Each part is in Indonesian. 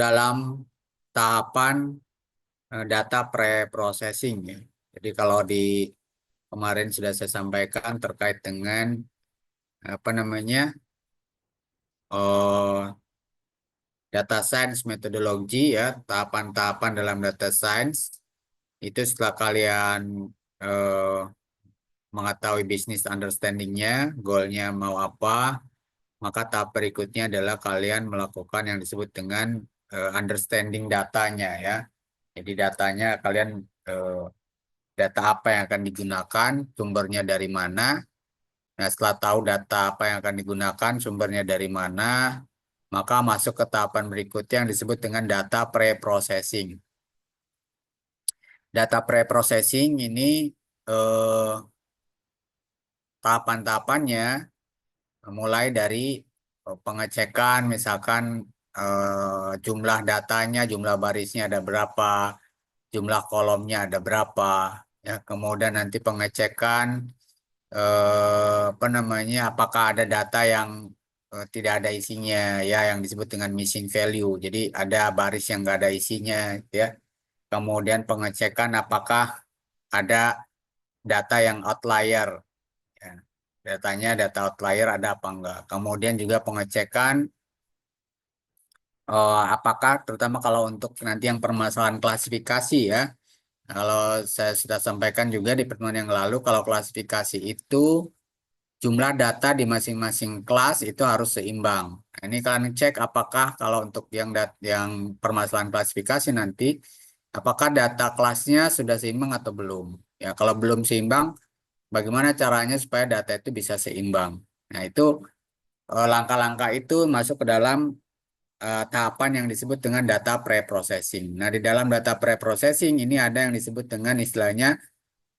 dalam tahapan data pre-processing ya. Jadi kalau di kemarin sudah saya sampaikan terkait dengan apa namanya eh, data science methodology ya, tahapan-tahapan dalam data science itu setelah kalian eh, mengetahui business understanding-nya, goal-nya mau apa, maka tahap berikutnya adalah kalian melakukan yang disebut dengan understanding datanya ya. Jadi datanya kalian eh, data apa yang akan digunakan, sumbernya dari mana. Nah, setelah tahu data apa yang akan digunakan, sumbernya dari mana, maka masuk ke tahapan berikutnya yang disebut dengan data pre-processing. Data pre-processing ini eh, tahapan-tahapannya mulai dari pengecekan, misalkan jumlah datanya, jumlah barisnya ada berapa, jumlah kolomnya ada berapa, ya. Kemudian nanti pengecekan apa namanya, apakah ada data yang tidak ada isinya, ya, yang disebut dengan missing value. Jadi ada baris yang nggak ada isinya, ya. Kemudian pengecekan apakah ada data yang outlier, ya. Datanya data outlier ada apa enggak. Kemudian juga pengecekan apakah terutama kalau untuk nanti yang permasalahan klasifikasi ya. Kalau saya sudah sampaikan juga di pertemuan yang lalu, kalau klasifikasi itu jumlah data di masing-masing kelas itu harus seimbang. Nah, ini kalian cek apakah kalau untuk yang permasalahan klasifikasi nanti, apakah data kelasnya sudah seimbang atau belum. Ya, kalau belum seimbang, bagaimana caranya supaya data itu bisa seimbang. Nah, itu langkah-langkah itu masuk ke dalam tahapan yang disebut dengan data pre-processing. Nah, di dalam data pre-processing ini ada yang disebut dengan istilahnya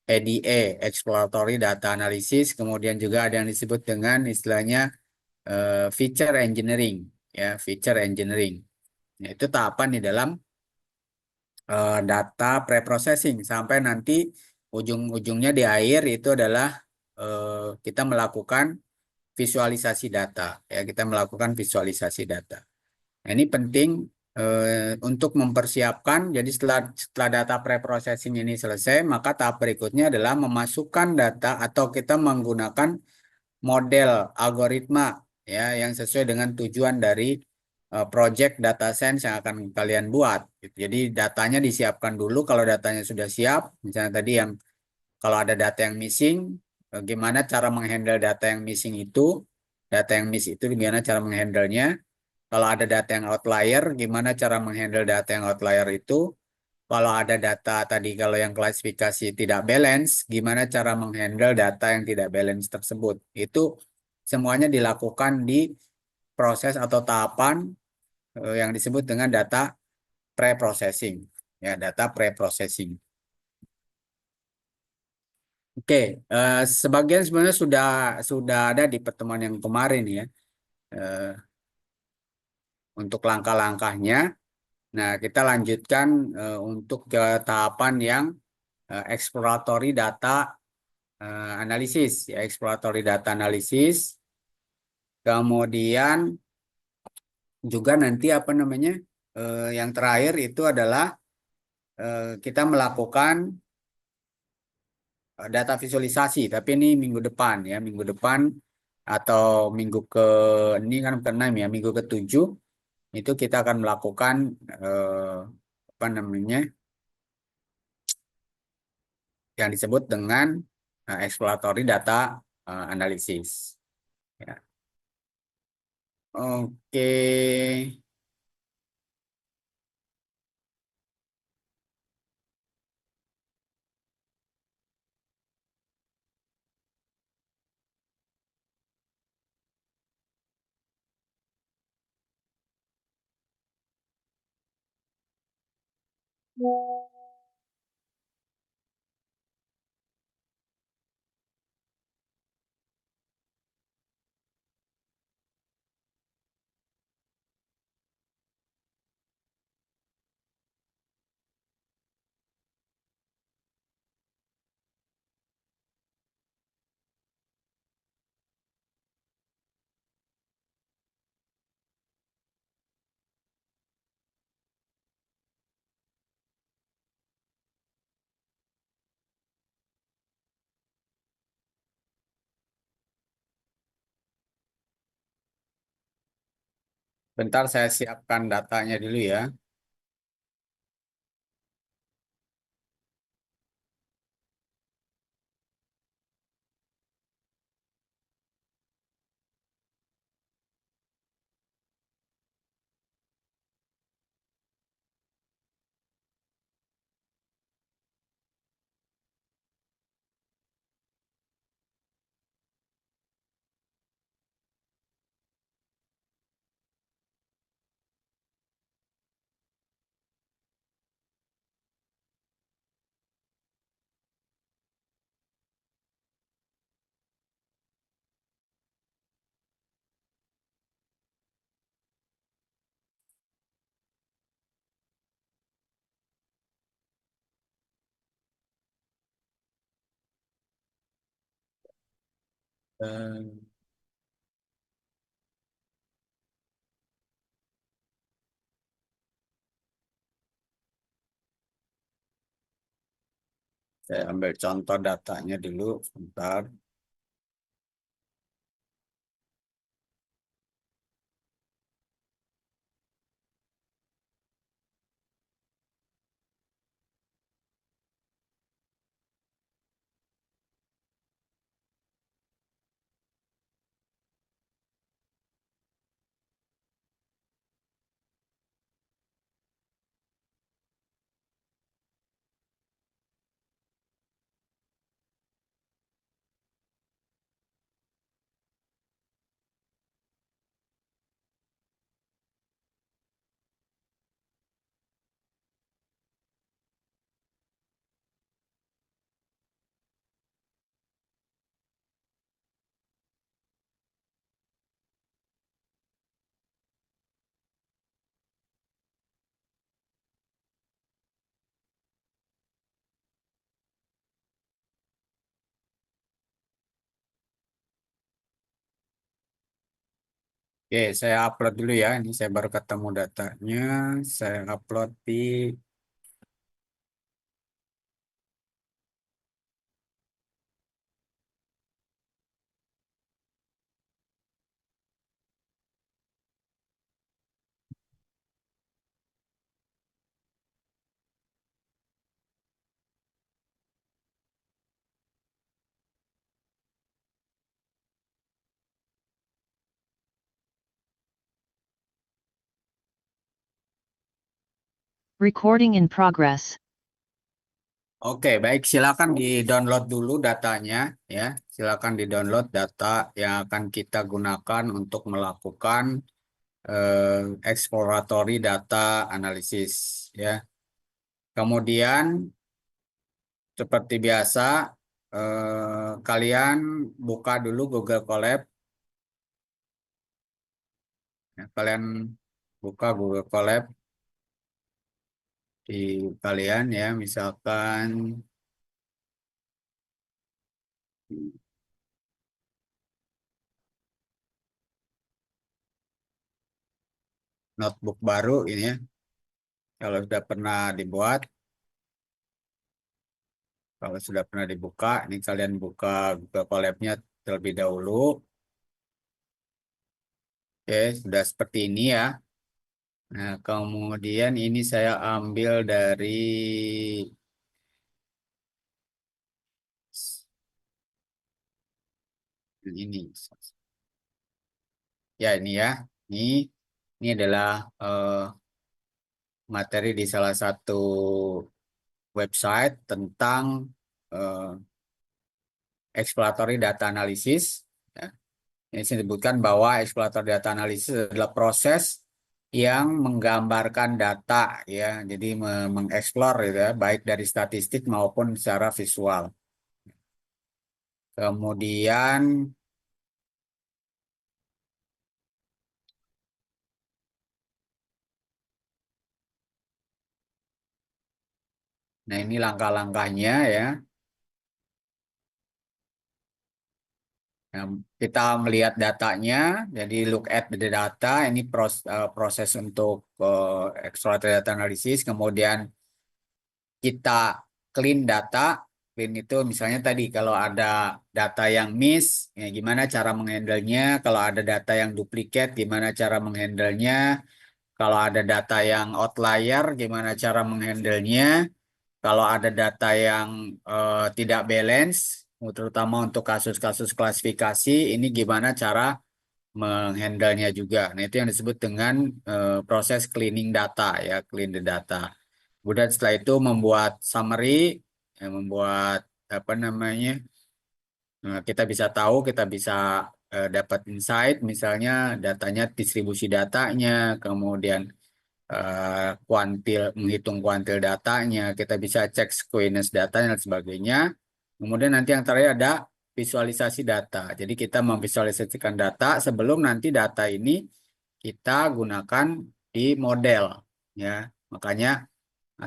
EDA, Exploratory Data Analysis, kemudian juga ada yang disebut dengan istilahnya feature engineering, ya, feature engineering. Nah, itu tahapan di dalam data pre-processing sampai nanti ujung-ujungnya di akhir itu adalah kita melakukan visualisasi data, ya, kita melakukan visualisasi data. Nah, ini penting untuk mempersiapkan. Jadi setelah data pre-processing ini selesai, maka tahap berikutnya adalah memasukkan data atau kita menggunakan model algoritma ya yang sesuai dengan tujuan dari project data science yang akan kalian buat. Gitu. Jadi datanya disiapkan dulu. Kalau datanya sudah siap, misalnya tadi yang kalau ada data yang missing, gimana cara menghandle data yang missing itu? Data yang miss itu gimana cara menghandlenya? Kalau ada data yang outlier, gimana cara menghandle data yang outlier itu? Kalau ada data tadi, kalau yang klasifikasi tidak balance, gimana cara menghandle data yang tidak balance tersebut? Itu semuanya dilakukan di proses atau tahapan yang disebut dengan data pre-processing. Ya, data pre-processing. Oke, sebagian sebenarnya sudah ada di pertemuan yang kemarin ya, eh, untuk langkah-langkahnya. Nah, kita lanjutkan untuk ke tahapan yang exploratory data analisis, ya, exploratory data analisis. Kemudian juga nanti apa namanya, yang terakhir itu adalah kita melakukan data visualisasi. Tapi ini minggu depan ya, minggu depan atau minggu ke ini kan ke-6 ya, minggu ke-7 itu kita akan melakukan eh, apa namanya yang disebut dengan exploratory data analisis. Ya. Oke. Bentar saya siapkan datanya dulu ya. Eh, saya ambil contoh datanya dulu, sebentar. Oke, saya upload dulu ya. Ini saya baru ketemu datanya. Saya upload di Recording in progress. Oke, baik. Silakan di-download dulu datanya ya. Silakan di-download data yang akan kita gunakan untuk melakukan exploratory data analisis ya. Kemudian seperti biasa kalian buka dulu Google Colab. Ya, kalian buka Google Colab di kalian ya, misalkan notebook baru ini ya. Kalau sudah pernah dibuat, kalau sudah pernah dibuka, ini kalian buka Google Colab-nya terlebih dahulu. Oke, sudah seperti ini ya. Nah, kemudian ini saya ambil dari ini. Ya, ini ya. Ini adalah materi di salah satu website tentang eh, exploratory data analysis. Ya. Ini disebutkan bahwa exploratory data analysis adalah proses yang menggambarkan data ya, jadi mengeksplor gitu ya, baik dari statistik maupun secara visual. Kemudian, nah ini langkah-langkahnya ya. Nah, kita melihat datanya, jadi look at the data, ini proses untuk exploratory data analysis. Kemudian kita clean data, Clean itu misalnya tadi kalau ada data yang miss, ya gimana cara menghandlenya? Kalau ada data yang duplikat, gimana cara menghandlenya? Kalau ada data yang outlier, gimana cara menghandlenya? Kalau ada data yang tidak balance, terutama untuk kasus-kasus klasifikasi, ini gimana cara menghandlenya juga. Nah, itu yang disebut dengan proses cleaning data, ya, clean the data. Kemudian setelah itu membuat summary, ya, membuat apa namanya, kita bisa tahu, kita bisa dapat insight, misalnya datanya, distribusi datanya, kemudian menghitung kuantil datanya, kita bisa cek skewness datanya dan sebagainya. Kemudian nanti yang terakhir ada visualisasi data. Jadi kita memvisualisasikan data sebelum nanti data ini kita gunakan di model, ya. Makanya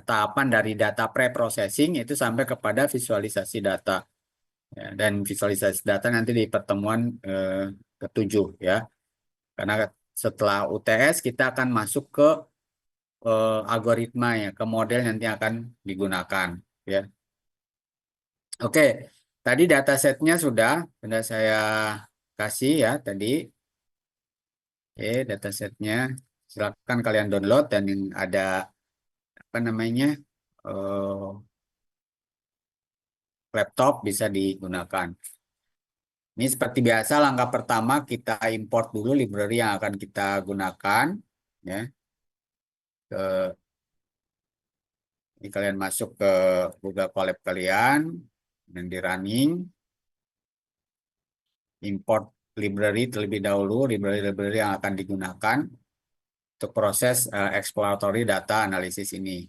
tahapan dari data pre-processing itu sampai kepada visualisasi data. Ya, dan visualisasi data nanti di pertemuan ketujuh, ya. Karena setelah UTS kita akan masuk ke algoritma, ya, ke model nanti akan digunakan, ya. Oke, tadi datasetnya sudah saya kasih, ya, tadi. Oke, datasetnya silakan kalian download, dan yang ada apa namanya, eh, laptop bisa digunakan. Ini seperti biasa, langkah pertama kita import dulu library yang akan kita gunakan, ya. Ke, ini kalian masuk ke Google Colab kalian dan di running, import library terlebih dahulu, library-library yang akan digunakan untuk proses exploratory data analisis ini.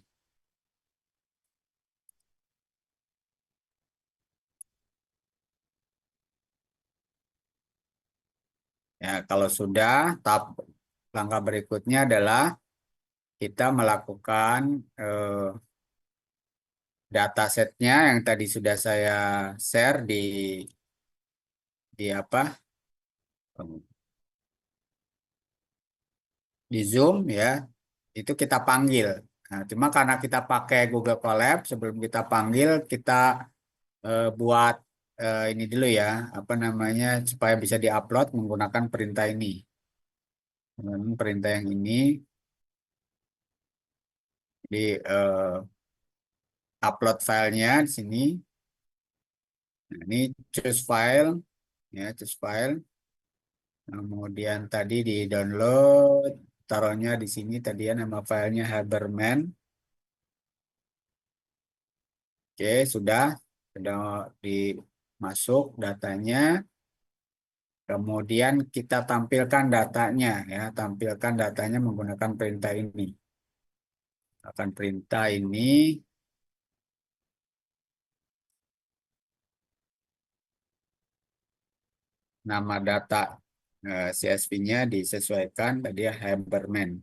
Ya, kalau sudah, tahap langkah berikutnya adalah kita melakukan datasetnya yang tadi sudah saya share di apa, di Zoom, ya, itu kita panggil. Nah, cuma karena kita pakai Google Colab, sebelum kita panggil kita buat ini dulu, ya, apa namanya, supaya bisa diupload menggunakan perintah ini. Perintah yang ini di upload filenya di sini. Nah, ini choose file, ya, choose file. Kemudian tadi di download, taruhnya di sini tadi, ya, nama filenya Haberman. Oke, sudah dimasuk datanya. Kemudian kita tampilkan datanya, ya, tampilkan datanya menggunakan perintah ini. Akan perintah ini, nama data CSV-nya disesuaikan tadi, ya, Haberman.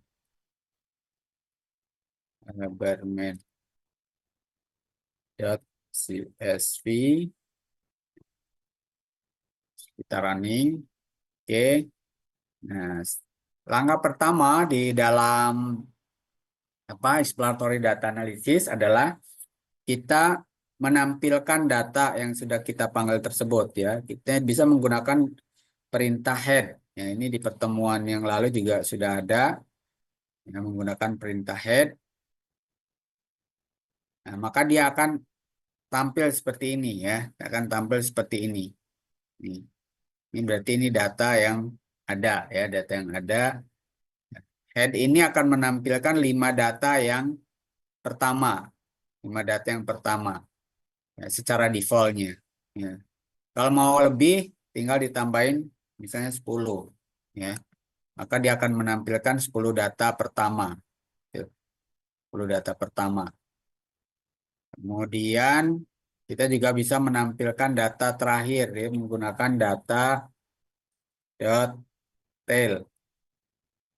Haberman CSV, kita running. Oke. Nah, langkah pertama di dalam apa exploratory data analysis adalah kita menampilkan data yang sudah kita panggil tersebut, ya. Kita bisa menggunakan perintah head. Ya, ini di pertemuan yang lalu juga sudah ada, yang menggunakan perintah head. Nah, maka dia akan tampil seperti ini, ya. Akan tampil seperti ini. Ini berarti ini data yang ada, ya, data yang ada. Head ini akan menampilkan 5 data yang pertama, 5 data yang pertama, ya, secara defaultnya. Ya. Kalau mau lebih, tinggal ditambahin misalnya 10, ya. Maka dia akan menampilkan 10 data pertama. Ya, 10 data pertama. Kemudian kita juga bisa menampilkan data terakhir, ya, menggunakan data dot tail,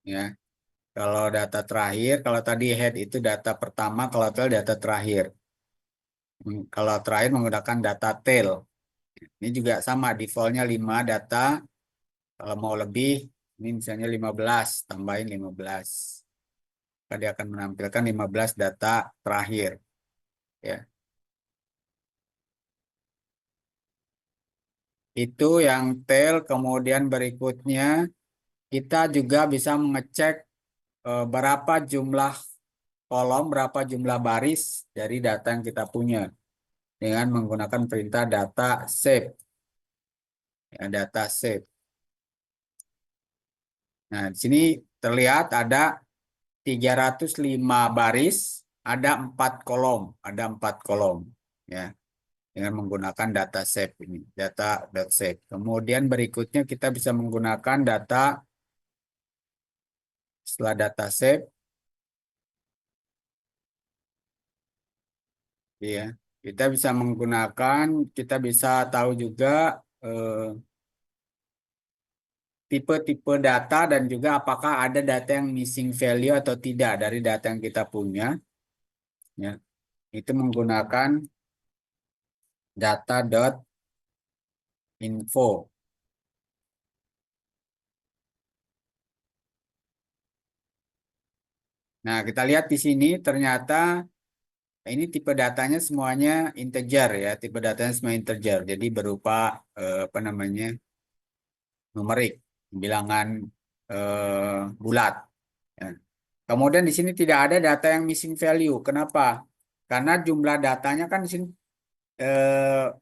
ya. Kalau data terakhir, kalau tadi head itu data pertama, kalau tail data terakhir. Kalau terakhir menggunakan data tail. Ini juga sama, defaultnya 5 data. Kalau mau lebih, ini misalnya 15, tambahin 15. Maka dia akan menampilkan 15 data terakhir, ya. Itu yang tail. Kemudian berikutnya kita juga bisa mengecek berapa jumlah kolom, berapa jumlah baris dari data yang kita punya dengan menggunakan perintah data save. Ya, data save. Nah, di sini terlihat ada 305 baris, ada 4 kolom, ya, dengan menggunakan data save ini, data save. Kemudian berikutnya kita bisa menggunakan data setelah data save, ya. Kita bisa tahu juga eh, tipe-tipe data dan juga apakah ada data yang missing value atau tidak dari data yang kita punya, ya. Itu menggunakan data.info. Nah, kita lihat di sini ternyata ini tipe datanya semuanya integer, ya. Tipe datanya semua integer. Jadi berupa apa namanya? Numerik, bilangan bulat, ya. Kemudian di sini tidak ada data yang missing value. Kenapa? Karena jumlah datanya kan di sini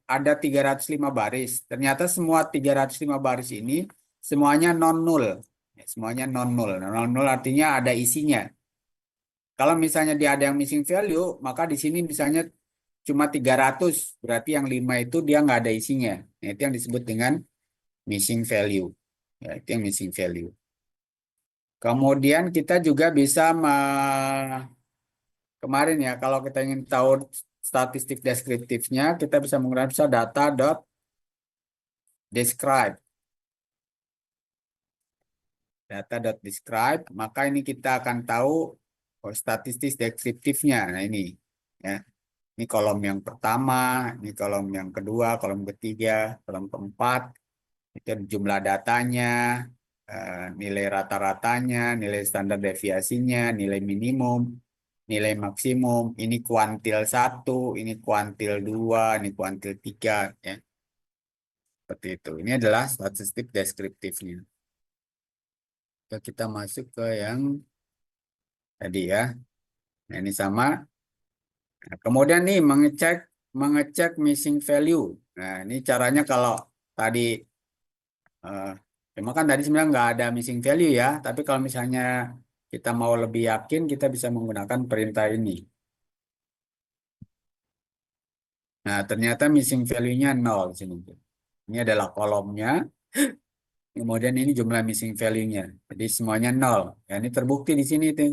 ada 305 baris. Ternyata semua 305 baris ini semuanya non null. Ya, semuanya non null. Non null artinya ada isinya. Kalau misalnya dia ada yang missing value, maka di sini misalnya cuma 300, berarti yang 5 itu dia nggak ada isinya. Nah, itu yang disebut dengan missing value. Ya, itu yang missing value. Kemudian kita juga bisa kemarin, ya, kalau kita ingin tahu statistik deskriptifnya, kita bisa menggunakan data.describe. Data.describe, maka ini kita akan tahu statistik deskriptifnya. Nah, ini, ya. Ini kolom yang pertama, ini kolom yang kedua, kolom ketiga, kolom keempat. Itu jumlah datanya, nilai rata-ratanya, nilai standar deviasinya, nilai minimum, nilai maksimum. Ini kuantil 1, ini kuantil 2, ini kuantil 3, ya. Seperti itu. Ini adalah statistik deskriptifnya. Kita masuk ke yang tadi, ya. Nah, ini sama. Nah, kemudian nih mengecek missing value. Nah, ini caranya kalau tadi eh, cuma kan tadi sebenarnya nggak ada missing value, ya. Tapi kalau misalnya kita mau lebih yakin, kita bisa menggunakan perintah ini. Nah, ternyata missing value-nya 0 di sini. Ini adalah kolomnya. Kemudian ini jumlah missing value-nya. Jadi semuanya 0. Ya, ini terbukti di sini tuh.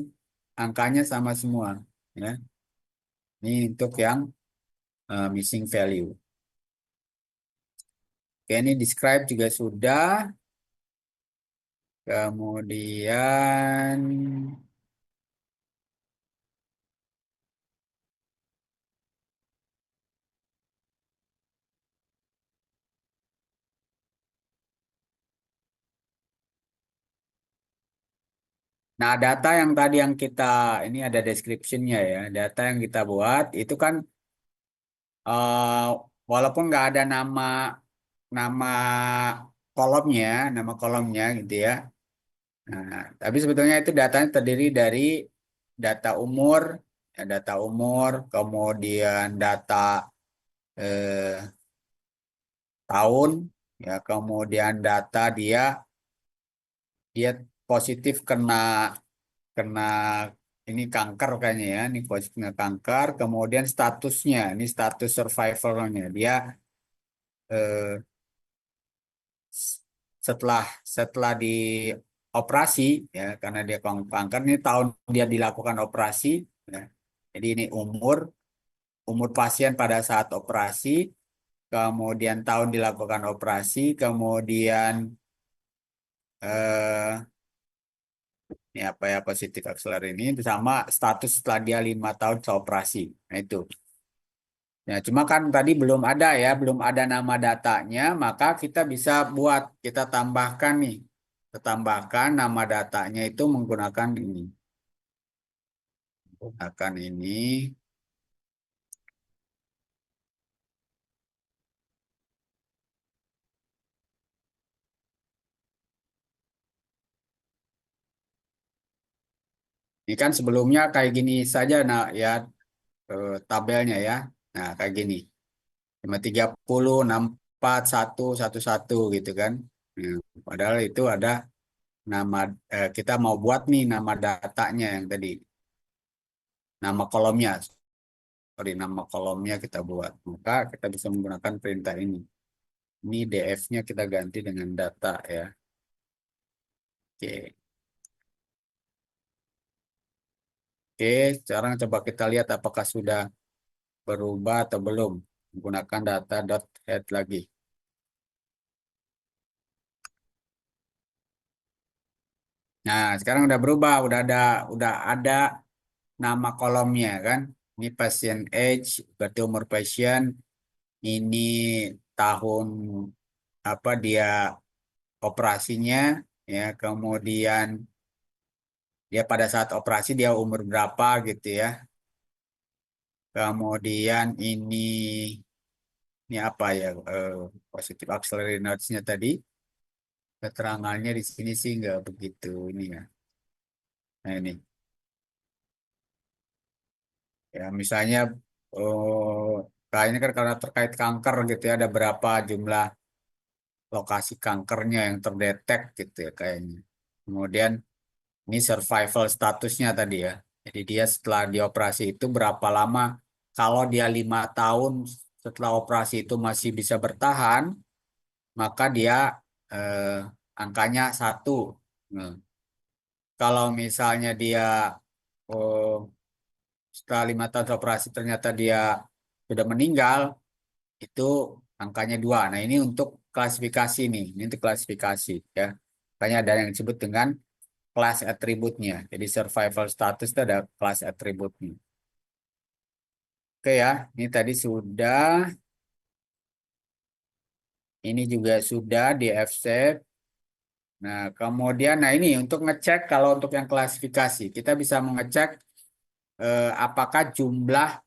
Angkanya sama semua, ya. Ini untuk yang missing value. Oke, ini describe juga sudah. Kemudian, nah, data yang tadi yang kita, ini ada description-nya, ya. Data yang kita buat itu kan eh, walaupun nggak ada nama kolomnya, gitu, ya. Nah, tapi sebetulnya itu datanya terdiri dari data umur, ya, kemudian data eh, tahun, ya, kemudian data dia dia positif kena kena ini kanker kayaknya, ya. Ini positif kena kanker, kemudian statusnya, ini status survivalnya dia eh, s- setelah setelah dioperasi, ya, karena dia kanker, ini tahun dia dilakukan operasi, ya. Jadi ini umur umur pasien pada saat operasi, kemudian tahun dilakukan operasi, kemudian eh, ini apa, ya, positif akseler ini sama status setelah dia 5 tahun setelah operasi. Nah, itu. Ya, cuma kan tadi belum ada nama datanya, maka kita tambahkan nih, kita tambahkan nama datanya itu menggunakan ini, menggunakan ini. Ini kan sebelumnya kayak gini saja, nah ya, tabelnya ya. Nah, kayak gini. 530, 64, 1, 11 gitu kan. Nah, padahal itu ada nama, kita mau buat nih nama datanya yang tadi. Nama kolomnya, sorry, nama kolomnya kita buat. Maka kita bisa menggunakan perintah ini. Ini df-nya kita ganti dengan data ya. Oke. Oke, sekarang coba kita lihat apakah sudah berubah atau belum. Menggunakan data.head lagi. Nah, sekarang udah berubah, udah ada nama kolomnya kan. Ini pasien age, berarti umur pasien, ini tahun apa dia operasinya ya, kemudian dia pada saat operasi dia umur berapa gitu ya. Kemudian ini apa ya, positive auxiliary notes-nya tadi, keterangannya di sini sih nggak begitu ini ya. Nah ini ya, misalnya, kayaknya kan karena terkait kanker gitu ya, ada berapa jumlah lokasi kankernya yang terdetek gitu ya kayaknya. Kemudian ini survival statusnya tadi ya. Jadi dia setelah dioperasi itu berapa lama? Kalau dia 5 tahun setelah operasi itu masih bisa bertahan, maka dia, eh, angkanya 1. Nah, kalau misalnya dia, oh, setelah 5 tahun operasi ternyata dia sudah meninggal, itu angkanya 2. Nah, ini untuk klasifikasi nih. Ini untuk klasifikasi ya. Makanya ada yang disebut dengan kelas atributnya. Jadi survival status itu ada kelas atributnya. Oke ya, ini tadi sudah, ini juga sudah di F-shape. Nah, kemudian, nah ini untuk ngecek kalau untuk yang klasifikasi, kita bisa mengecek, apakah jumlah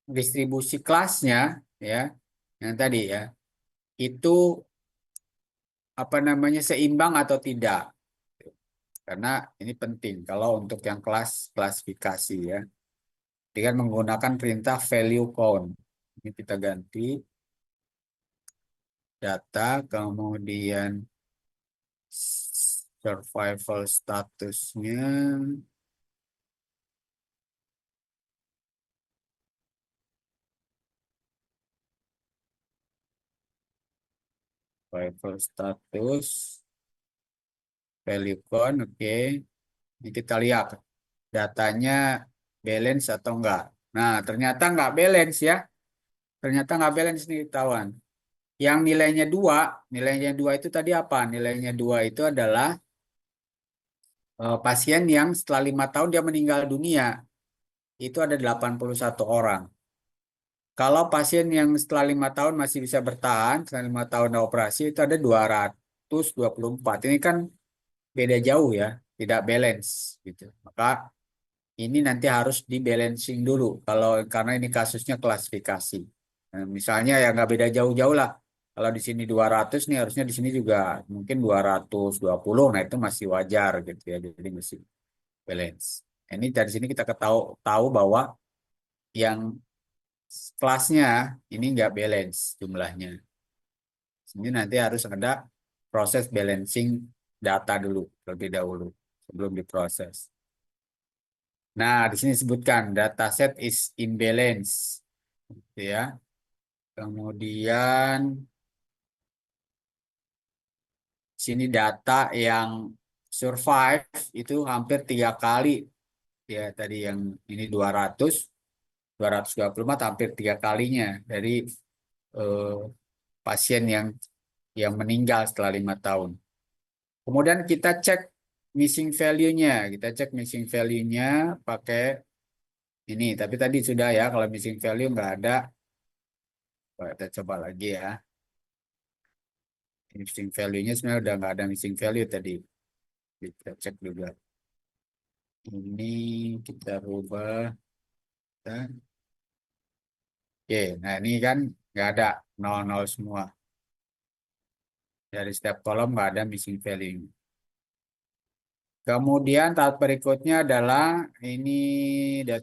distribusi kelasnya ya, yang tadi ya, itu apa namanya seimbang atau tidak. Karena ini penting kalau untuk yang kelas klasifikasi ya. Dengan menggunakan perintah value count. Ini kita ganti data, kemudian survival statusnya, survival status, value count, oke. Ini kita lihat datanya balance atau enggak. Nah, ternyata enggak balance ya. Ternyata enggak balance nih kawan. Yang nilainya dua itu tadi apa? Nilainya 2 itu adalah, pasien yang setelah 5 tahun dia meninggal dunia. Itu ada 81 orang. Kalau pasien yang setelah 5 tahun masih bisa bertahan, setelah 5 tahun operasi itu ada 224. Ini kan beda jauh ya, tidak balance gitu. Maka ini nanti harus di balancing dulu kalau karena ini kasusnya klasifikasi. Nah, misalnya ya nggak beda jauh-jauh lah. Kalau di sini 200 nih harusnya di sini juga mungkin 220. Nah, itu masih wajar gitu ya. Jadi masih balance. Ini dari sini kita tahu tahu bahwa yang kelasnya ini nggak balance jumlahnya. Ini nanti harus ada proses balancing data dulu terlebih dahulu sebelum diproses. Nah, di sini disebutkan dataset is imbalance, gitu ya. Kemudian sini data yang survive itu hampir 3 kali ya, tadi yang ini 224 hampir 3 kalinya dari, eh, pasien yang meninggal setelah 5 tahun. Kemudian kita cek missing value-nya. Kita cek missing value-nya pakai ini. Tapi tadi sudah ya, kalau missing value nggak ada. Kita coba lagi ya. Missing value-nya sebenarnya udah nggak ada missing value tadi. Kita cek juga. Ini kita rubah. Kita- Oke, nah ini kan nggak ada, nol nol semua. Dari setiap kolom nggak ada missing value. Kemudian tahap berikutnya adalah ini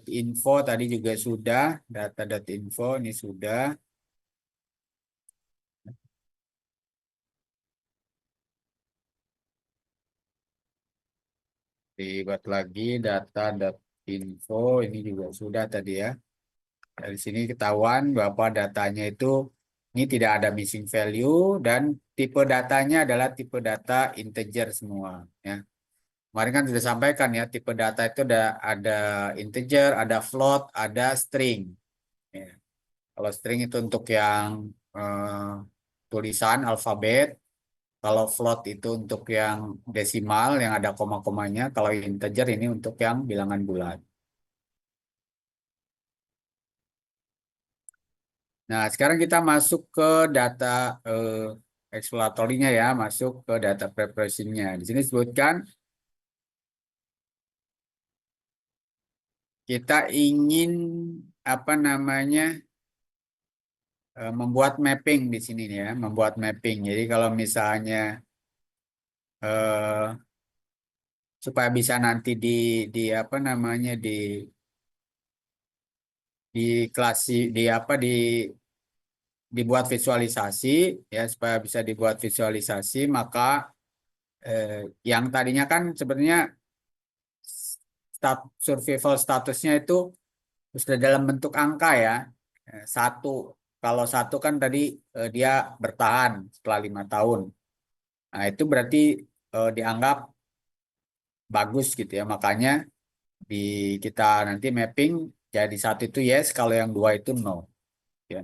info tadi juga sudah, data.info ini sudah. Dibuat lagi data.info ini juga sudah tadi ya. Dari sini ketahuan bahwa datanya itu ini tidak ada missing value dan tipe datanya adalah tipe data integer semua ya. Kemarin kan sudah sampaikan ya tipe data itu ada integer, ada float, ada string. Ya. Kalau string itu untuk yang tulisan alfabet, kalau float itu untuk yang desimal yang ada koma-komanya, kalau integer ini untuk yang bilangan bulat. Nah, sekarang kita masuk ke data exploratory-nya ya, masuk ke data preparation-nya. Di sini disebutkan kita ingin apa namanya membuat mapping di sini ya, membuat mapping. Jadi kalau misalnya eh, supaya bisa nanti di apa namanya di kelas di apa dibuat visualisasi ya supaya bisa dibuat visualisasi maka eh, yang tadinya kan sebenarnya survival statusnya itu sudah dalam bentuk angka ya. Satu, kalau satu kan tadi dia bertahan setelah 5 tahun. Nah itu berarti dianggap bagus gitu ya. Makanya di kita nanti mapping jadi satu itu yes, kalau yang dua itu no. Ya.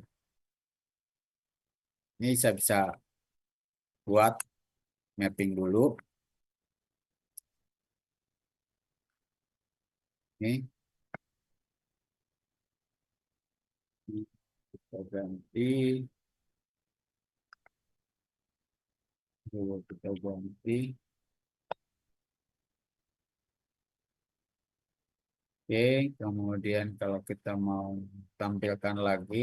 Ini saya bisa buat mapping dulu. Ini kita ganti, dulu kita ganti. Oke, kemudian kalau kita mau tampilkan lagi,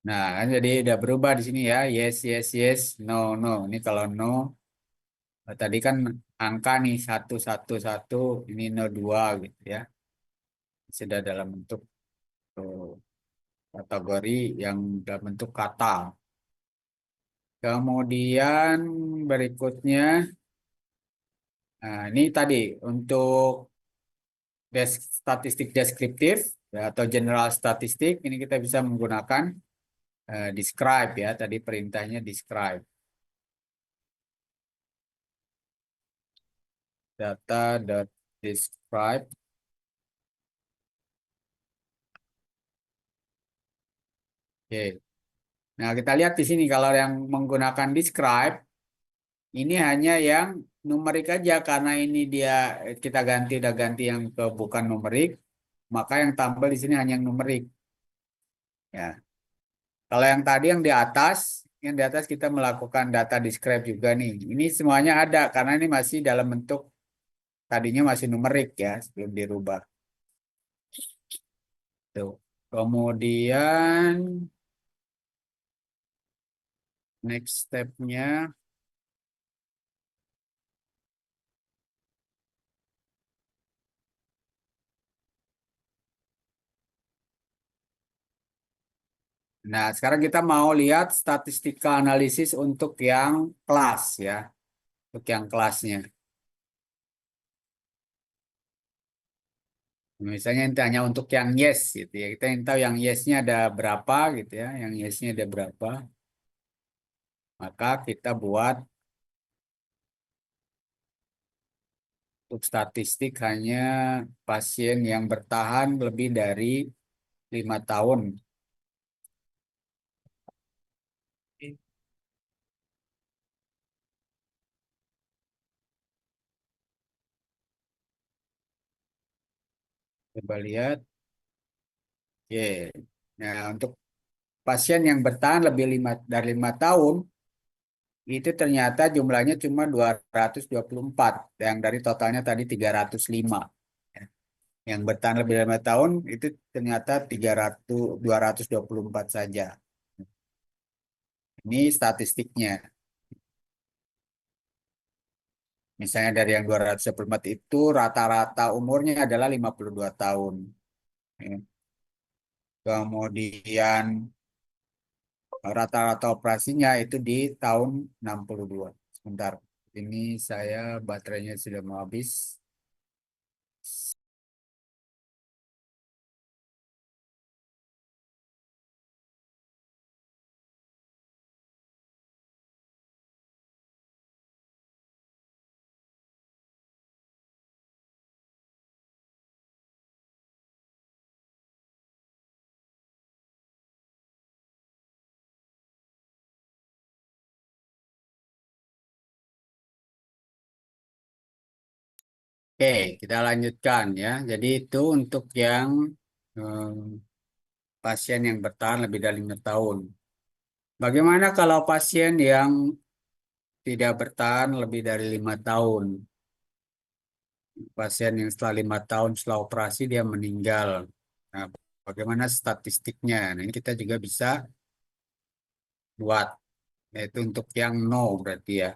nah kan jadi udah berubah di sini ya, yes, yes, yes, no, no. Ini kalau no, tadi kan angka nih satu, satu, satu, ini no dua gitu ya. Sudah dalam bentuk eh, kategori yang dalam bentuk kata. Kemudian berikutnya, nah ini tadi untuk statistik deskriptif ya, atau general statistik ini kita bisa menggunakan describe ya. Tadi perintahnya describe data.describe. Oke. Nah, kita lihat di sini kalau yang menggunakan describe ini hanya yang numerik aja karena ini dia kita ganti udah ganti yang ke bukan numerik, maka yang tampil di sini hanya yang numerik ya. Kalau yang tadi yang di atas kita melakukan data describe juga nih. Ini semuanya ada karena ini masih dalam bentuk tadinya masih numerik ya sebelum dirubah. Tuh. Kemudian next step-nya, nah sekarang kita mau lihat statistical analysis untuk yang kelas ya, untuk yang kelasnya. Misalnya ini hanya untuk yang yes gitu ya, kita ingin tahu yang yes-nya ada berapa gitu ya, yang yes-nya ada berapa, maka kita buat untuk statistik hanya pasien yang bertahan lebih dari 5 tahun. Coba lihat, ya. Nah, untuk pasien yang bertahan lebih dari 5 tahun, itu ternyata jumlahnya cuma 224, yang dari totalnya tadi 305. Ya. Yang bertahan lebih dari 5 tahun itu ternyata 224 saja. Ini statistiknya. Misalnya dari yang 224 itu rata-rata umurnya adalah 52 tahun. Ya. Kemudian rata-rata operasinya itu di tahun 62. Sebentar, ini saya baterainya sudah mau habis. Oke, kita lanjutkan ya. Jadi itu untuk yang eh, pasien yang bertahan lebih dari 5 tahun. Bagaimana kalau pasien yang tidak bertahan lebih dari 5 tahun? Pasien yang setelah 5 tahun setelah operasi dia meninggal. Nah, bagaimana statistiknya? Nah, ini kita juga bisa buat, yaitu untuk yang no berarti ya.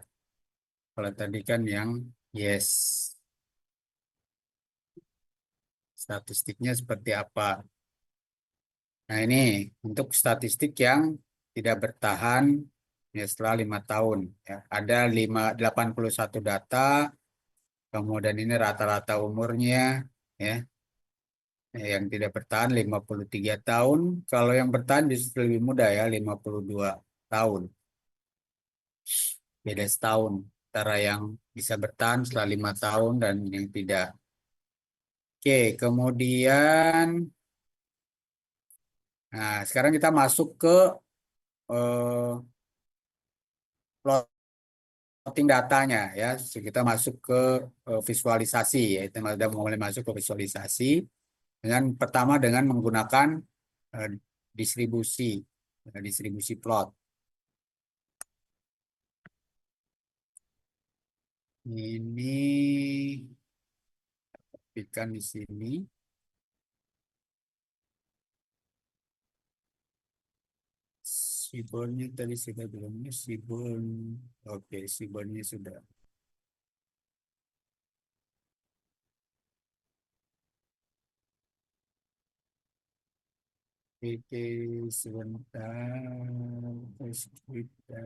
Kalau tadi kan yang yes, statistiknya seperti apa? Nah, ini untuk statistik yang tidak bertahan ya setelah 5 tahun. Ya. Ada 81 data, kemudian ini rata-rata umurnya ya. Yang tidak bertahan 53 tahun. Kalau yang bertahan justru lebih muda ya, 52 tahun. Beda setahun antara yang bisa bertahan setelah 5 tahun dan yang tidak. Oke, kemudian nah sekarang kita masuk ke eh, plotting datanya ya. So, kita masuk ke visualisasi ya. Kita sudah mulai masuk ke visualisasi dengan pertama dengan menggunakan eh, distribusi distribusi plot. Ini ikan di sini. Sibolnya tadi sudah belum ya, sibol. Oke, sibolnya sudah. Oke, sebentar. Terus kita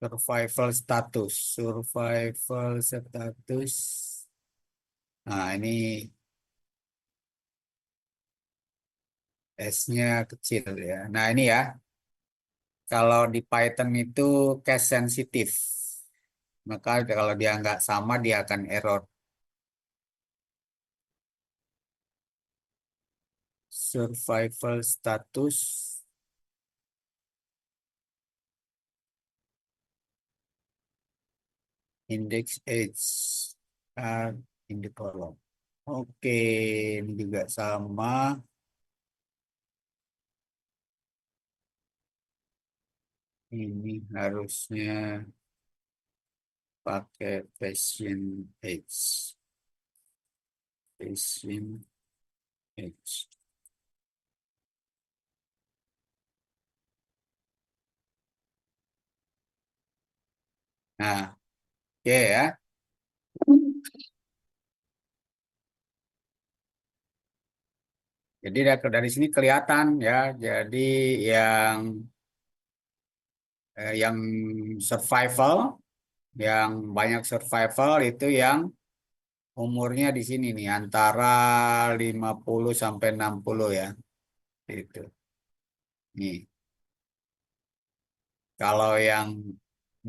survival status. Survival status. Nah, ini S-nya kecil ya. Nah, ini ya. Kalau di Python itu case sensitif. Maka kalau dia nggak sama, dia akan error. Survival status index age are in the column. Oke, ini juga sama. Ini harusnya pakai patient age. Patient age. Nah, oke ya. Jadi dari sini kelihatan ya. Jadi yang yang survival, yang banyak survival itu yang umurnya di sini nih antara 50 sampai 60 ya. Itu. Nih, kalau yang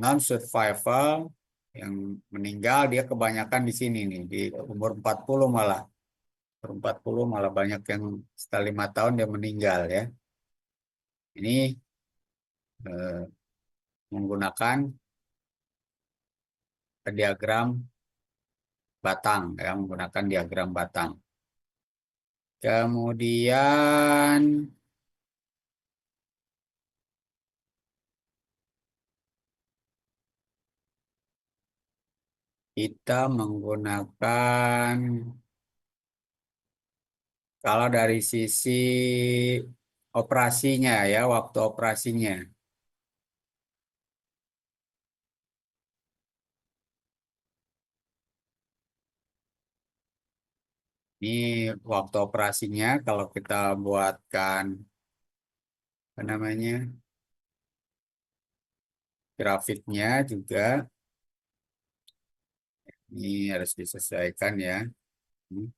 non survival yang meninggal dia kebanyakan di sini nih di umur 40 malah. Umur 40 malah banyak yang setelah 5 tahun dia meninggal ya. Ini eh, menggunakan diagram batang ya, menggunakan diagram batang. Kemudian Kita menggunakan, kalau dari sisi operasinya ya, waktu operasinya. Ini waktu operasinya kalau kita buatkan apa namanya grafiknya juga ini harus disesuaikan ya. Hmm,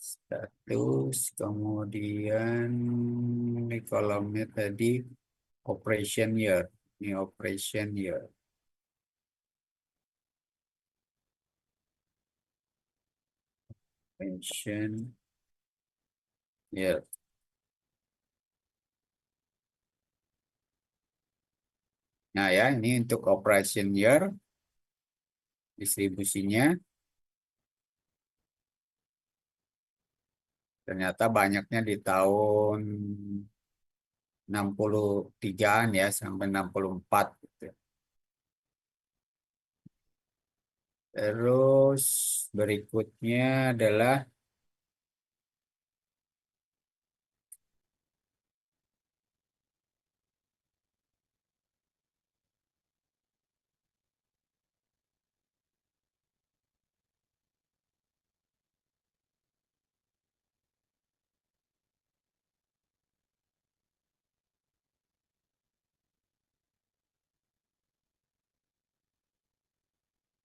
Status kemudian ini kolomnya tadi operation year. Ini operation year. Operation year. Nah ya ini untuk operation year distribusinya ternyata banyaknya di tahun 63-an ya sampai 64 gitu. Terus berikutnya adalah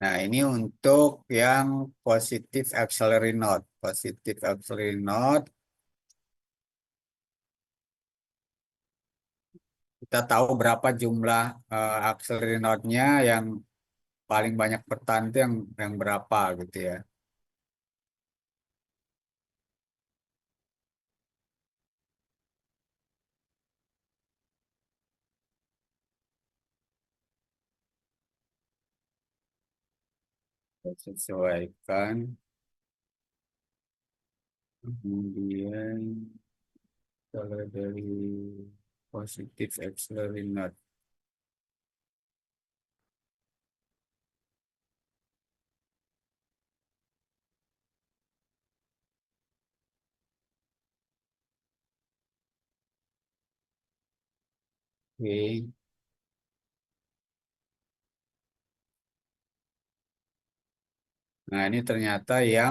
nah ini untuk yang positif auxiliary node. Positif auxiliary node kita tahu berapa jumlah auxiliary node-nya yang paling banyak bertahan itu yang berapa gitu ya. Kita sesuaikan. Kemudian kalau dari positif auxiliary node. Oke. Nah ini ternyata eh,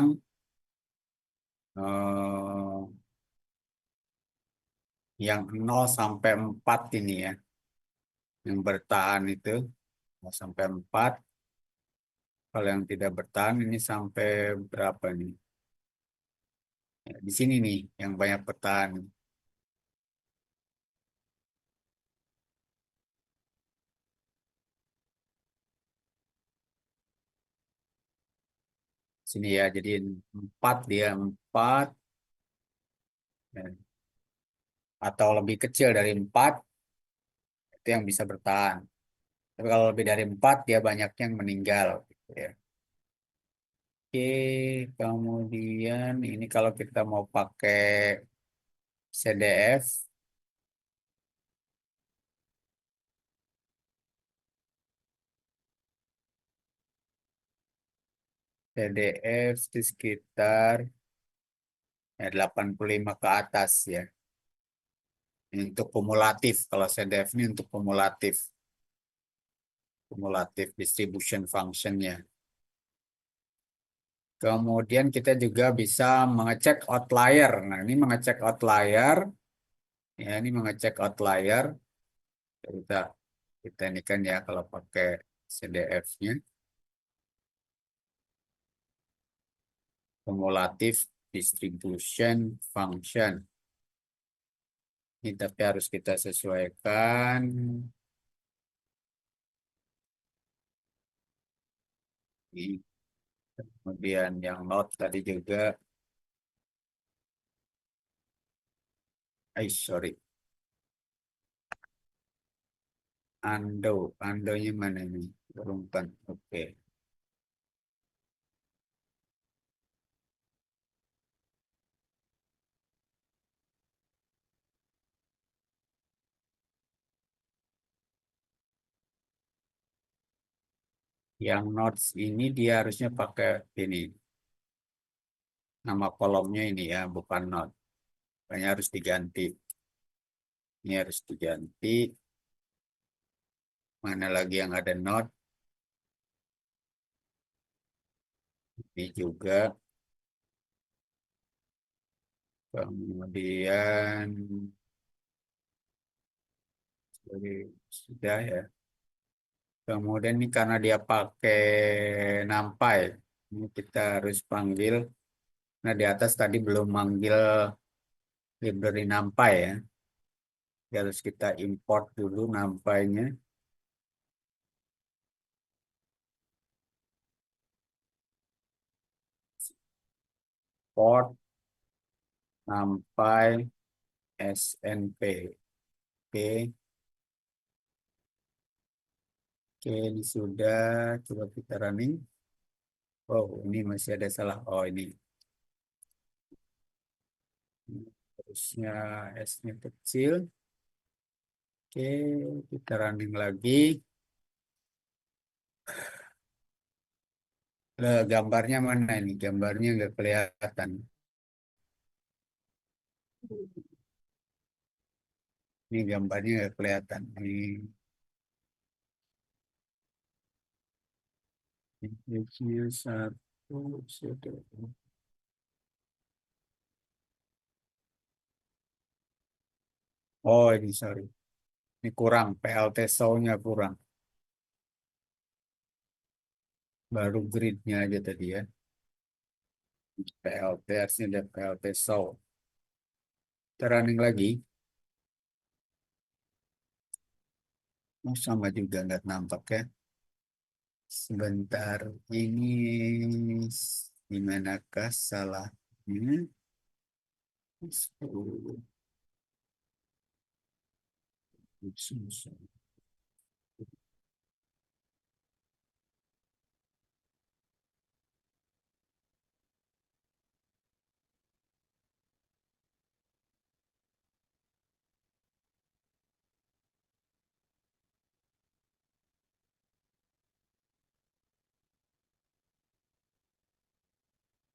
yang 0 sampai 4 ini ya. Yang bertahan itu 0 sampai 4. Kalau yang tidak bertahan ini sampai berapa nih? Ya, di sini nih yang banyak bertahan. Sini ya, jadi 4 dia 4 ya. Atau lebih kecil dari 4 itu yang bisa bertahan. Tapi kalau lebih dari 4 dia banyak yang meninggal. Gitu ya. Oke, kemudian ini kalau kita mau pakai CDF, CDF itu sekitar ya, 85 ke atas ya. Ini untuk kumulatif, kalau CDF ini untuk kumulatif, kumulatif distribution functionnya. Kemudian kita juga bisa mengecek outlier. Nah, ini mengecek outlier, ya ini mengecek outlier. Kita kita ini kan ya kalau pakai CDF-nya, kumulatif distribution function. Ini tapi harus kita sesuaikan. Ini. Kemudian yang note tadi juga, sorry, Ando-nya mana nih? Turunkan. Oke. Yang notes ini dia harusnya pakai ini. Nama kolomnya ini ya, bukan note. Makanya harus diganti. Ini harus diganti. Mana lagi yang ada note? Ini juga. Kemudian sudah ya. Kemudian ini karena dia pakai nampai, ini kita harus panggil. Nah di atas tadi belum manggil library nampai ya. Jadi harus kita import dulu nampainya. Port nampai snp. Oke, oke ini sudah. Coba kita running. Oh ini masih ada salah. Oh ini. Terusnya S-nya kecil. Oke, kita running lagi. Gambarnya mana ini? Gambarnya nggak kelihatan. Ini gambarnya nggak kelihatan. Ini satu, satu. Oh ini sorry. Ini kurang. PLT show-nya kurang. Baru grid-nya aja tadi ya. PLT harusnya ada PLT show. Kita running lagi. Oh, sama juga nggak nampak ya. Sebentar. Ini di manakah salahnya? 10.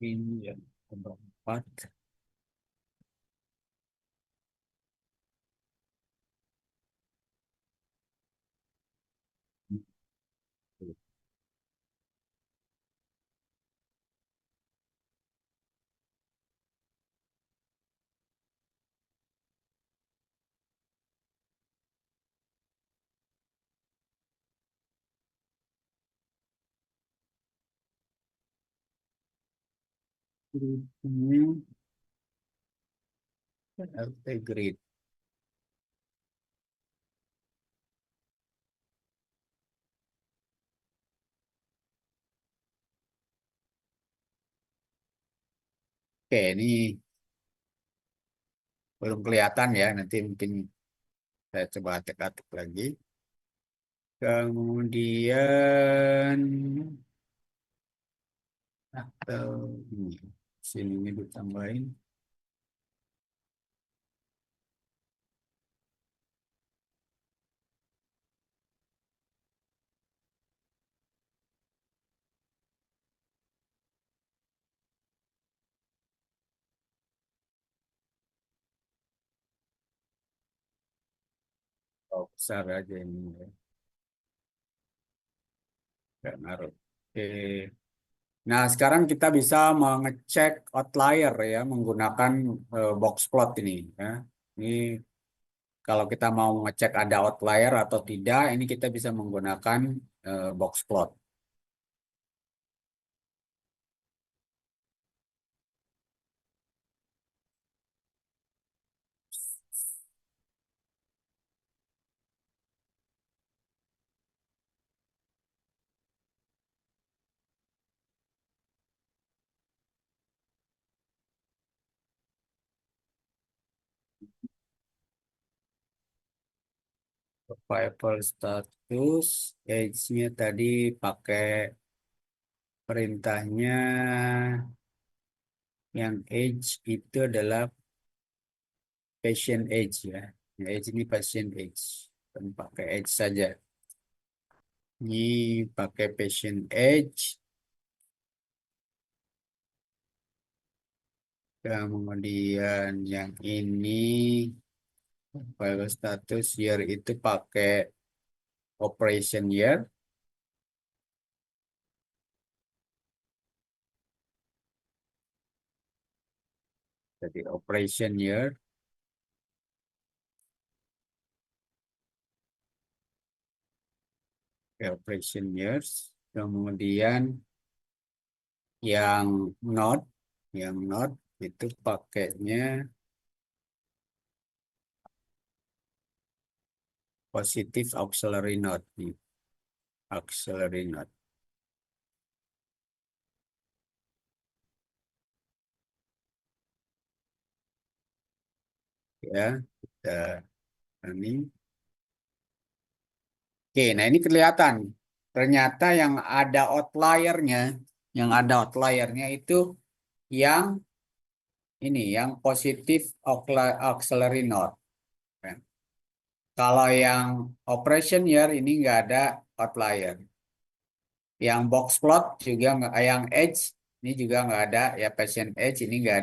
Ini yang keempat. Ini LT grid. Oke, ini belum kelihatan ya. Nanti mungkin saya coba atik-atik lagi. Kemudian atau ini sini ditambahin. Oh, besar aja ini ya. Nggak naruh. Oke. Nah, sekarang kita bisa mengecek outlier ya menggunakan box plot ini ya. Ini kalau kita mau ngecek ada outlier atau tidak, ini kita bisa menggunakan box plot. Survival status, age-nya tadi pakai perintahnya yang age itu adalah patient age ya. Yang age ini patient age. Dan pakai age saja. Ini pakai Passion Edge. Kemudian yang ini file status year itu pakai operation year. Jadi operation year. Operation years. Kemudian yang not, yang not itu pakainya positive auxiliary note nih. Auxiliary note ya. Kita ini. Oke, nah ini kelihatan. Ternyata yang ada outliernya itu yang ini, yang positif auxiliary node. Ya. Kalau yang operation year ini nggak ada outlier. Yang box plot juga yang edge ini juga nggak ada, ya patient edge ini nggak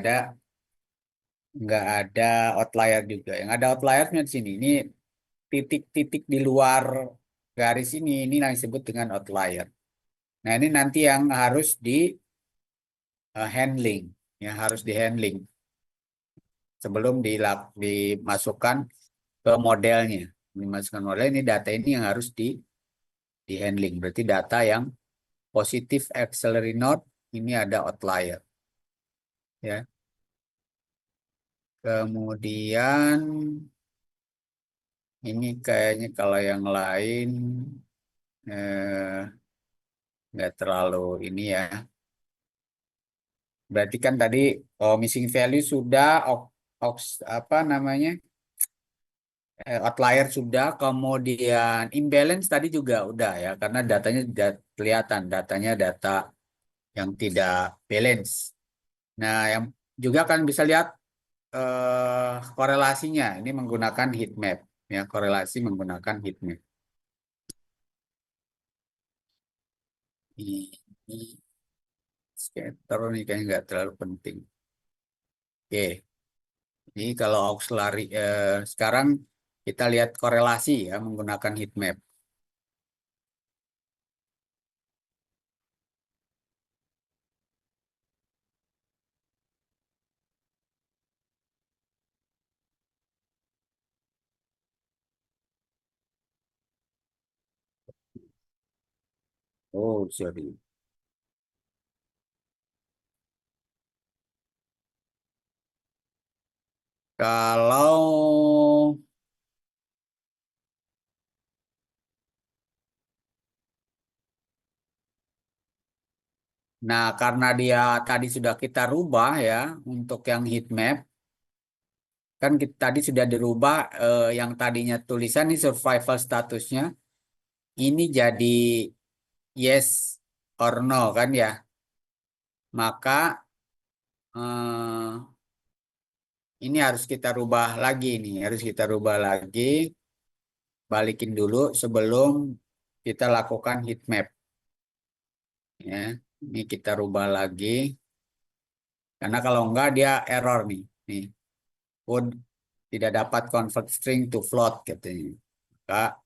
ada outlier juga. Yang ada outliernya di sini. Ini titik-titik di luar garis ini yang disebut dengan outlier. Nah, ini nanti yang harus di handling, yang harus di handling sebelum dimasukkan ke modelnya. Dimasukkan model ini data ini yang harus di handling. Berarti data yang positif auxiliary node ini ada outlier, ya. Kemudian ini kayaknya kalau yang lain eh, nggak terlalu ini ya. Berarti kan tadi missing value sudah, apa namanya, outlier sudah, kemudian imbalance tadi juga udah ya, karena datanya sudah kelihatan, datanya data yang tidak balance. Nah, yang juga kan bisa lihat korelasinya. Ini menggunakan heat map, ya, korelasi menggunakan heat map. Ini scatter nih kayaknya nggak terlalu penting. Oke. Ini kalau auxiliary sekarang kita lihat korelasi ya menggunakan heat map. Oh, sorry. Kalau nah karena dia tadi sudah kita rubah ya untuk yang heat map kan tadi sudah dirubah yang tadinya tulisan ini survival statusnya ini jadi yes or no kan ya. Maka eh, ini harus kita rubah lagi nih, harus kita rubah lagi, balikin dulu sebelum kita lakukan heat map ya. Ini kita rubah lagi karena kalau enggak dia error nih. Nih, pun tidak dapat convert string to float katanya. Maka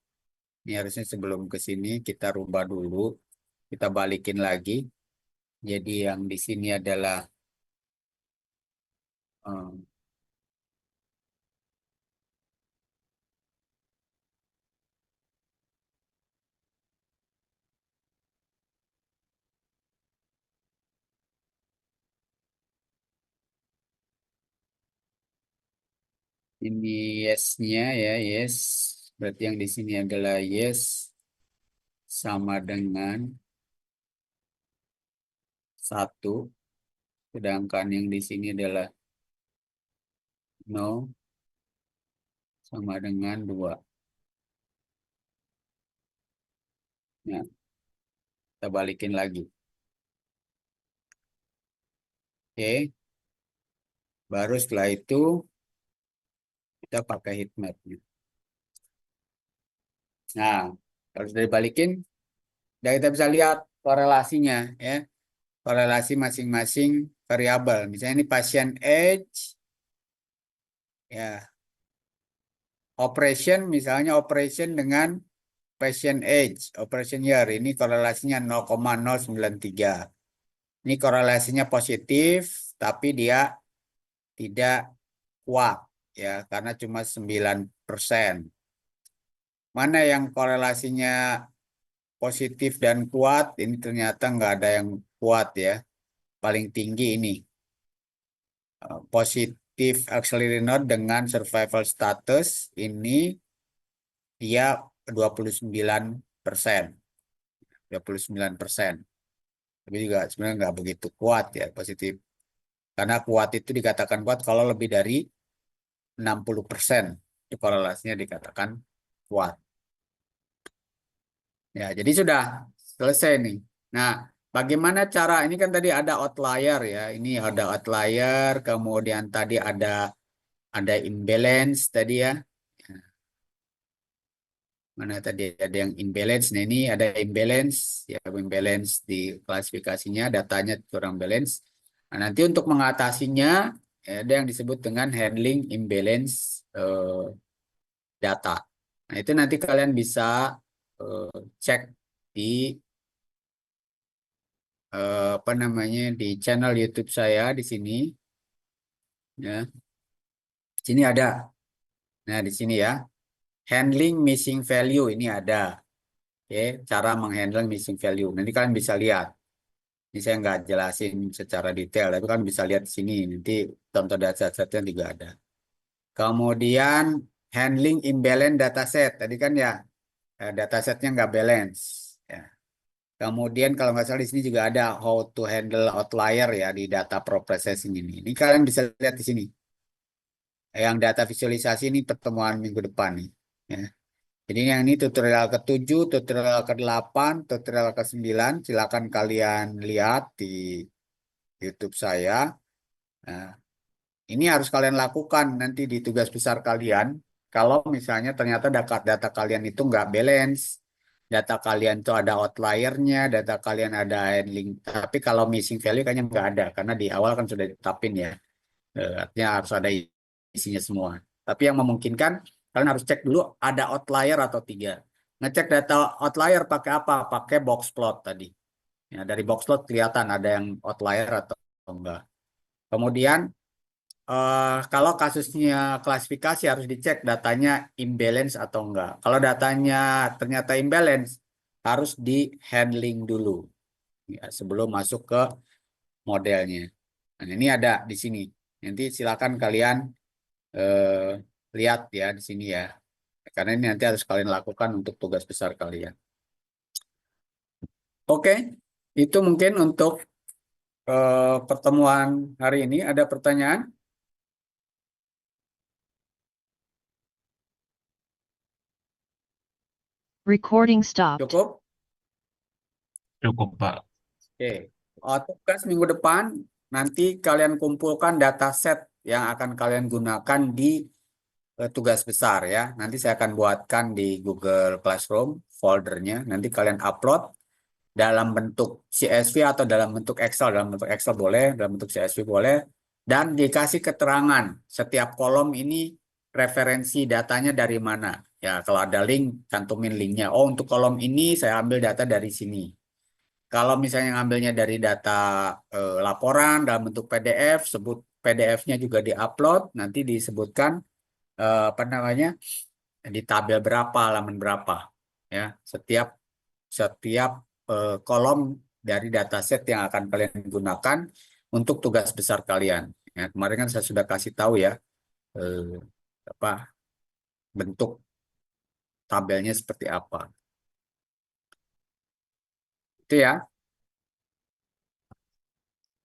ini harusnya sebelum ke sini kita rubah dulu, kita balikin lagi. Jadi yang di sini adalah eh, ini yes-nya ya, yes. Berarti yang di sini adalah yes sama dengan satu, sedangkan yang di sini adalah no sama dengan dua. Nah, kita balikin lagi. Oke, baru setelah itu kita pakai heat map. Nah, kalau sudah dibalikin, Dan kita bisa lihat korelasinya ya, korelasi masing-masing variabel. Misalnya ini pasien age, ya operation, misalnya operation dengan patient age, operation year, ini korelasinya 0,093. Ini korelasinya positif, tapi dia tidak kuat ya, karena cuma 9%. Mana yang korelasinya positif dan kuat? Ini ternyata nggak ada yang kuat ya. Paling tinggi ini positif auxiliary node dengan survival status ini dia 29%. 29%. Tapi juga sebenarnya nggak begitu kuat ya positif. Karena kuat itu dikatakan kuat kalau lebih dari 60%. Itu korelasinya dikatakan kuat. Ya, jadi sudah selesai nih. Nah, bagaimana cara ini kan tadi ada outlier ya. Ini ada outlier, kemudian tadi ada imbalance tadi ya. Mana tadi ada yang imbalance. Nah, ini ada imbalance ya, imbalance di klasifikasinya, datanya kurang balance. Nah, nanti untuk mengatasinya ya, ada yang disebut dengan handling imbalance data. Nah, itu nanti kalian bisa cek di apa namanya di channel YouTube saya di sini ya. Sini ada. Nah, di sini ya. Handling missing value ini ada. Oke, cara menghandle missing value. Nanti kalian bisa lihat. Ini saya nggak jelasin secara detail, tapi kalian bisa lihat di sini. Nanti contoh datasetnya juga ada. Kemudian handling imbalance dataset. Tadi kan ya datasetnya nggak balance. Ya. Kemudian kalau nggak salah di sini juga ada how to handle outlier ya di data processing ini. Ini kalian bisa lihat di sini. Yang data visualisasi ini pertemuan minggu depan nih. Ya. Jadi yang ini tutorial ke-7, tutorial ke-8, tutorial ke-9. Silakan kalian lihat di YouTube saya. Nah, ini harus kalian lakukan nanti di tugas besar kalian. Kalau misalnya ternyata data kalian itu nggak balance, data kalian itu ada outliernya, data kalian ada handling. Tapi kalau missing value kayaknya nggak ada, karena di awal kan sudah ditetapin ya. Artinya harus ada isinya semua. Tapi yang memungkinkan, kalian harus cek dulu ada outlier atau tidak. Ngecek data outlier pakai apa? Pakai box plot tadi. Ya, dari box plot kelihatan ada yang outlier atau enggak. Kemudian kalau kasusnya klasifikasi harus dicek datanya imbalance atau enggak. Kalau datanya ternyata imbalance, harus di handling dulu ya, sebelum masuk ke modelnya. Nah, ini ada di sini. Nanti silakan kalian eh, lihat ya di sini ya. Karena ini nanti harus kalian lakukan untuk tugas besar kalian. Oke, itu mungkin untuk pertemuan hari ini. Ada pertanyaan? Recording stopped. Cukup? Cukup, Pak. Oke. Tugas minggu depan nanti kalian kumpulkan dataset yang akan kalian gunakan di tugas besar ya. Nanti saya akan buatkan di Google Classroom foldernya. Nanti kalian upload dalam bentuk CSV atau dalam bentuk Excel. Dalam bentuk Excel boleh, dalam bentuk CSV boleh. Dan dikasih keterangan setiap kolom ini referensi datanya dari mana. Ya, kalau ada link, cantumin linknya. Oh, untuk kolom ini saya ambil data dari sini. Kalau misalnya ngambilnya dari data laporan dalam bentuk PDF, sebut PDF-nya juga diupload, nanti disebutkan apa namanya di tabel berapa, halaman berapa, ya setiap setiap kolom dari dataset yang akan kalian gunakan untuk tugas besar kalian. Ya, kemarin kan saya sudah kasih tahu ya eh, apa bentuk tabelnya seperti apa. Itu ya.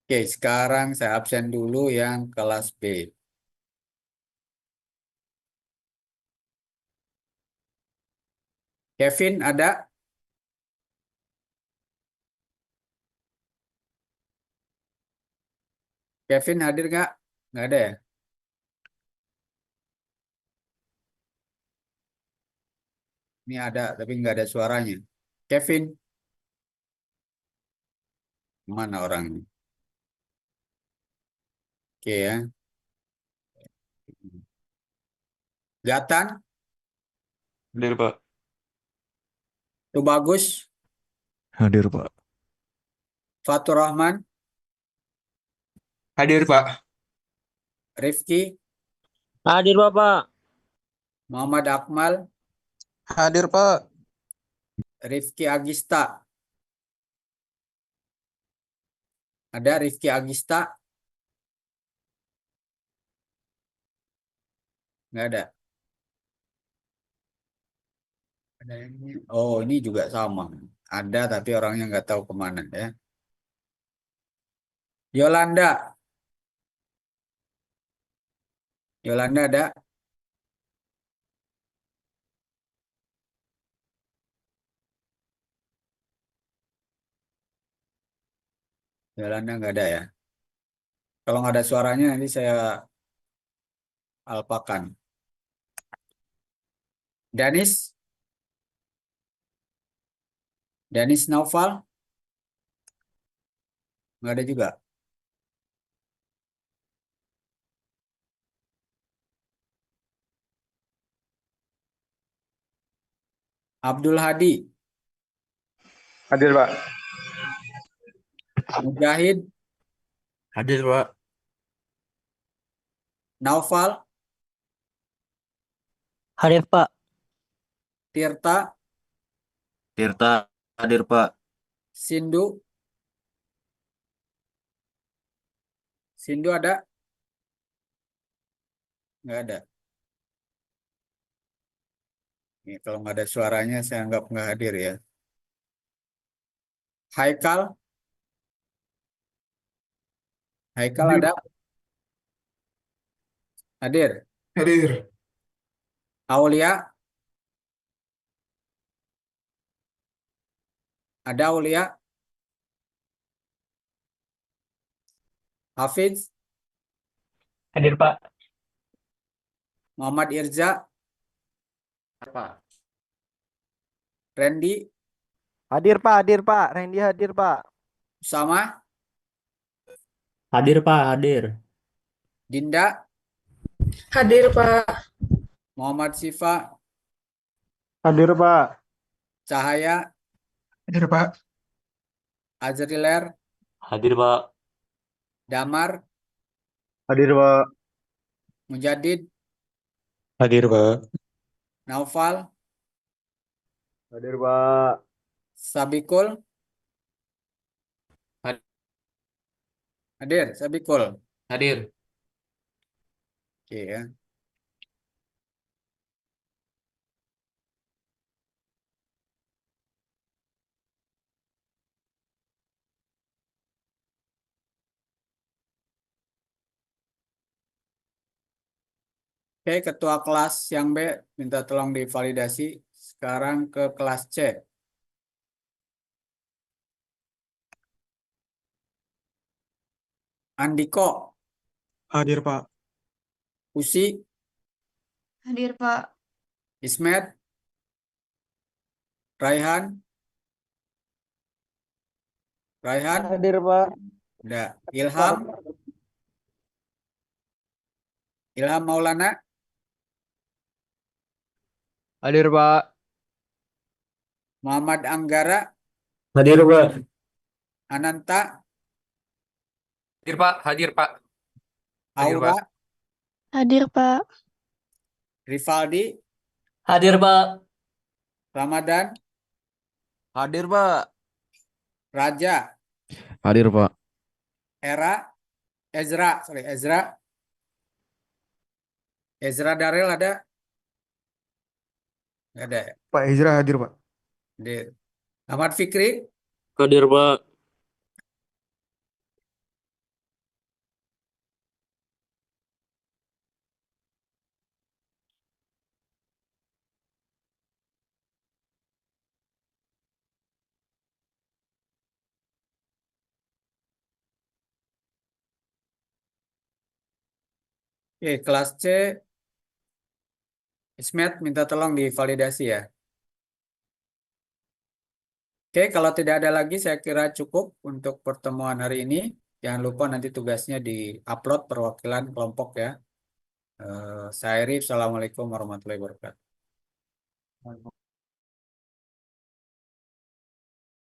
Oke, sekarang saya absen dulu yang kelas B. Kevin ada? Kevin hadir nggak? Nggak ada ya? Ini ada, tapi nggak ada suaranya. Kevin, Mana orangnya? Oke ya. Gatan, Hadir, Pak. tuh bagus. Hadir, Pak. Fatur Rahman, Hadir, Pak. Rifki, Hadir Bapak. Muhammad Akmal, Hadir, Pak. Rifki Agista. Ada Rifki Agista? Nggak ada. Ada ini. Oh, ini juga sama. Ada tapi orangnya nggak tahu kemana ya. Yolanda. Yolanda ada? Yolanda nggak ada ya. Kalau nggak ada suaranya nanti saya alpakan. Danis? Danis Naufal? Nggak ada juga. Abdul Hadi? Hadir, Pak. Mujahid? Hadir, Pak. Naufal? Hadir Pak. Tirta? Tirta hadir, Pak. Sindu? Sindu ada? Nggak ada. Ini kalau nggak ada suaranya saya anggap nggak hadir ya. Haikal? Haikal Hadir. ada? Hadir. Hadir. Aulia? Ada Aulia? Hafiz? Hadir Pak. Muhammad Irza? Pak. Randy? Hadir, Pak. Hadir, Pak. Randy hadir, Pak. Usama? Hadir Pak, hadir. Dinda? Hadir, Pak. Muhammad Sifa? Hadir, Pak. Cahaya? Hadir, Pak. Azriler? Hadir Pak. Damar? Hadir, Pak. Mujadid? Hadir, Pak. Naufal? Hadir, Pak. Sabikul? Hadir, Sabikul. Hadir. Oke ya. Oke, ketua kelas yang B minta tolong divalidasi. Sekarang ke kelas C. Andiko? Hadir, Pak. Usi? Hadir, Pak. Ismet? Raihan? Raihan? Hadir, Pak. Udah. Ilham? Ilham Maulana? Hadir, Pak. Muhammad Anggara? Hadir Pak. Ananta? Hadir, Pak. Hadir, Pak. Hadir, Aura? Pak. Hadir, Pak. Rivaldi? Hadir Pak. Ramadan? Hadir, Pak. Raja? Hadir, Pak. Era? Ezra? Ezra Darel ada? Nggak ada ya? Pak Ezra hadir, Pak. Hadir. Ahmad Fikri? Hadir Pak. Oke, kelas C. Ismet minta tolong divalidasi ya. Oke, kalau tidak ada lagi saya kira cukup untuk pertemuan hari ini. Jangan lupa nanti tugasnya di-upload perwakilan kelompok ya. Saya Arif, Assalamualaikum warahmatullahi wabarakatuh.